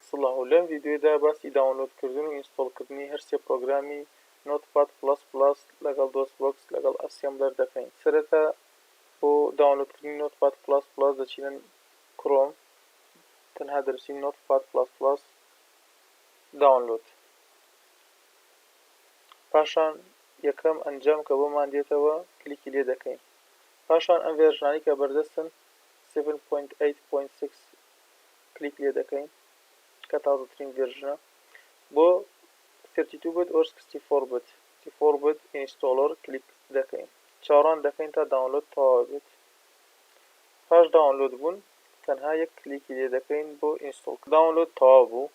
سڵاو لەم ڤیدیۆدا باسی داونلۆدکردن و ئینستۆڵکردنی هەر سێ پرۆگرامی نۆتپاد پڵەس پڵەس لەگەڵ دۆسبۆکس لەگەڵ ئەسێمبلەر دەکەین. سەرەتا بۆ داونلۆدکردنی نۆتپاد پڵەس پڵەس دەچینە کڕۆم، تەنها دەنووسین نۆتپاد پڵەس پڵەس داونلۆد. پاشان یەکەم ئەنجام کە بۆمان دێتەوە کلیکی لێ دەکەین. پاشان ئەم ڤێرژنانی کە بەردەستن 7.8.6 کلیک لێ دەکەین کە تازەترین ڤێرژنە. بۆ 32 بت or 64 بت 64 بت ئینستۆڵەر کلیک دەکەین، چاوەڕوان دەکەین تا داونلۆد تەواو بێت. پاش داونلۆد بوون تەنها یەک کلیکی لێ دەکەین بۆ ئینستۆڵ. داونلۆد تەواو بوو،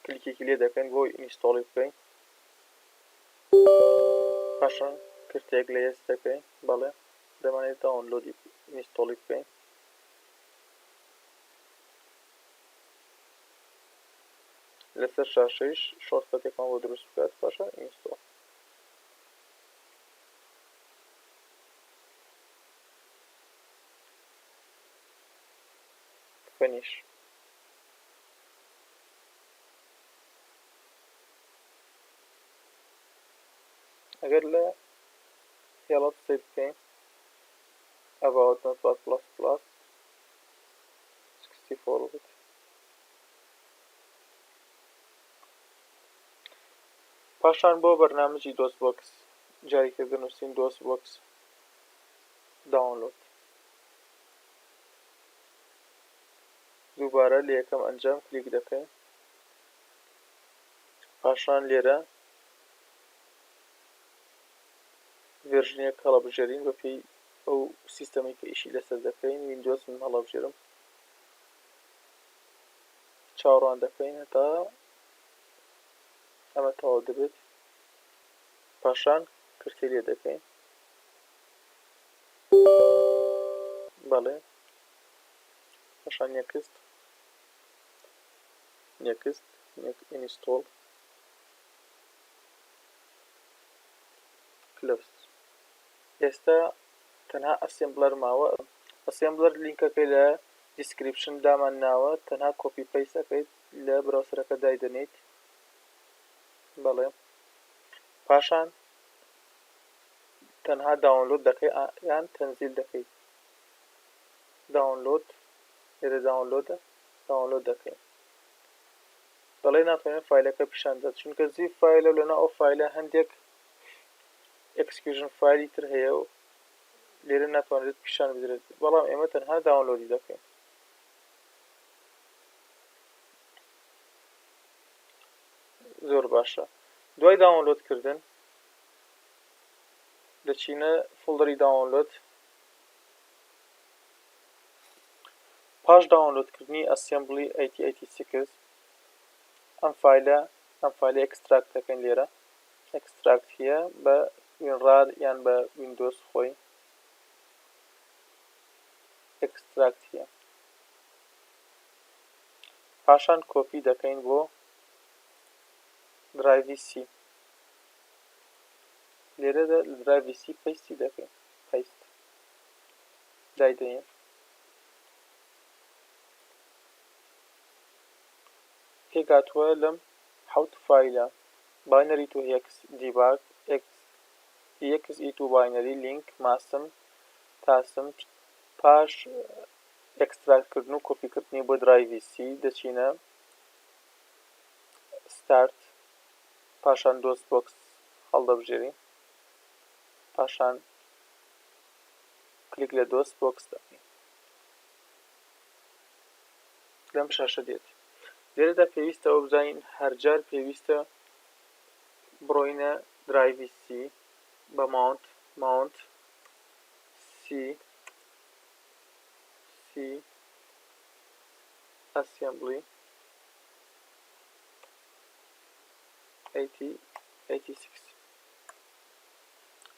کلیکێکی لێ دەکەین بۆ ئینستۆڵی بکەین. پاشان کرتێک لە یەس دەکەین، بەڵێ دەمانێت داونلۆدی ئینستۆڵی بکەین. لەسەر شاشەیش شۆرتکەتێکمان بۆ دروست بکات. پاشان ئینستۆڵ. فەنیش. ئەگەر لە هێڵەت سێ بکەین about notepad plus plus 64 بت. پاشان بۆ بەرنامجی دۆسبۆکس جاریکردن نووسین دۆسبۆکس داونلۆد. دووبارە لە یەکەم ئەنجام کلیک دەکەین. پاشان لێرە ڤێرژنێک هەڵەبژێرین بە پێی ئەو سیستەمی کە ئیشی لەسەر دەکەین. ویندۆز من هەڵەبژێرم، چاوەڕوان دەکەین هەتا ئەمە تەواو دەبێت. پاشان کرتێ لێ دەکەین، بەڵێ. پاشان نێکست ئینستۆڵ کلۆز. ئێستا تەنها ئەسێمبلەر ماوە. ئەسێمبلەر لینکەکەی لە دیسکریپشن دامان ناوە، تەنها کۆپی پەیست دەکەیت لە براوسەرەکە دایدەنیت، بەڵێ. پاشان تەنها داونلۆد دەکەی یان تەنزیل دەکەیت. داونلۆد لێرە داونلۆد دەکەین. دەڵێ ناتوانێت فایلەکە پیشان بدات چونکە زیف فایلە، لەناو ئەو فایلە هەندێک ئەکسکیوژن فایلی تر هەیە و لێرە ناتوانێت پیشان بدرێت، بەڵام ئێمە تەنها داونلۆدی دەکەین. زۆر باشە. دوای داونلۆدکردن دەچینە فۆڵدەری داونلۆد. پاش داونلۆدکردنی ئەسێمبلی 8086 ئەم فایلە ئەکستراکت دەکەین. لێرە ئەکستراکت هەیە بە وینڕار یان بە ویندۆز خۆی ئەکستراکت هەیە. پاشان کۆپی دەکەین بۆ درایڤی سی. لێرە لە درایڤی سی پەیستی دەکەین، پەیست دایدەین. تێگاتووە لەم حەوت فایلە باینەری تو هێکس دیباگ exe2 باینەری لینک ماسم تاسم. پاش ئەکستراکتکردن و کۆپیکردنی بۆ درایڤی سی دەچینە ستارت. پاشان دۆسبۆکس هەڵدەبژێرین. پاشان کلیک لە دۆسبۆکس دەکەین. لەم شاشە دێت. لێرەدا پێویستە ئەوە بزانین هەرجار پێویستە بڕۆینە درایڤی سی بە ماونت سی ئەسێمبلی 86.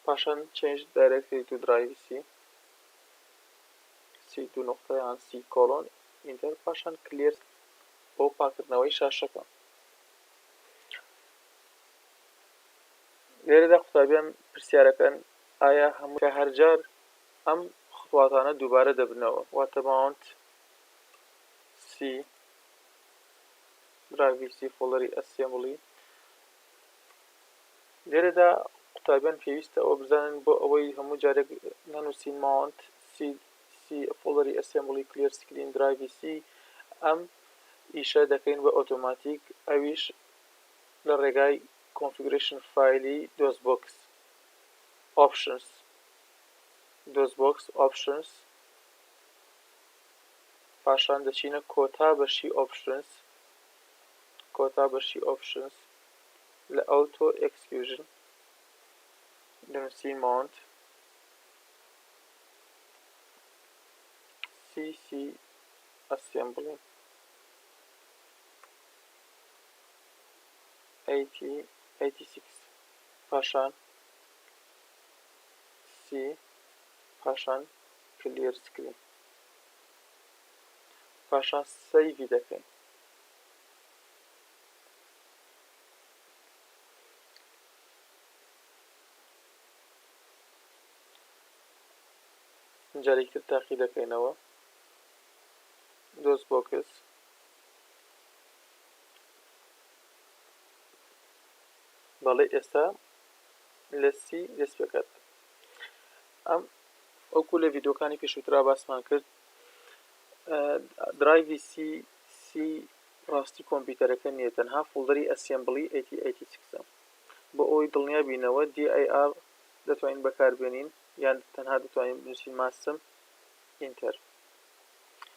پاشان change directory to drive C2 نقطە یان C کۆلۆن ئینتەر. پاشان کلێر بۆ پاکردنەوەی شاشەکە. لێرەدا قوتابیان پرسیارەکەن ئایا هەموو کە هەرجار ئەم خطواتانە دووبارە دەبنەوە، واتە ماونت C drive vc folder assembly لێرەدا قوتابیان پێویستە ئەوە بزانن بۆ ئەوەی هەموو جارێک نانووسین mount c folder assembly clear screen drive vc ئەم ئیشە دەکەین بە ئۆتۆماتیک ئەویش لە ڕێگای configuration فایلی dosbox options پاشان دەچینە کۆتا بەشی options لە auto execution دەنووسین mount cc assembly 86 پاشان c پاشان clear screen پاشان سەیڤی دەکەین جارێکی تر تاقی دەکەینەوە dosbox بەڵێ ئێستا لە c دەست پێکات ئەم ئەوکو لە ڤیدۆکانی پێشووترا باسمان کرد درایڤی c ڕاستی کۆمپیوتەرەکە نییە تەنها فۆڵدەری ئەسێمبلی 86 بۆ ئەوەی دڵنیا بینەوە dir دەتوانین بەکاربێنین یان تەنها دەتوانین بنووسین ماسم ئینتەر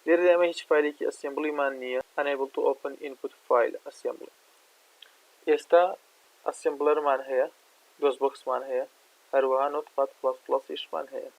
لێرە ئەمە هیچ فایلێکی ئەسێمبلیمان نییە unable to open input file assembly ئێستا ئەسێمبلەرمان هەیە دۆزبۆکسمان هەیە هەروەها نۆتپاد++ ئیشمان هەیە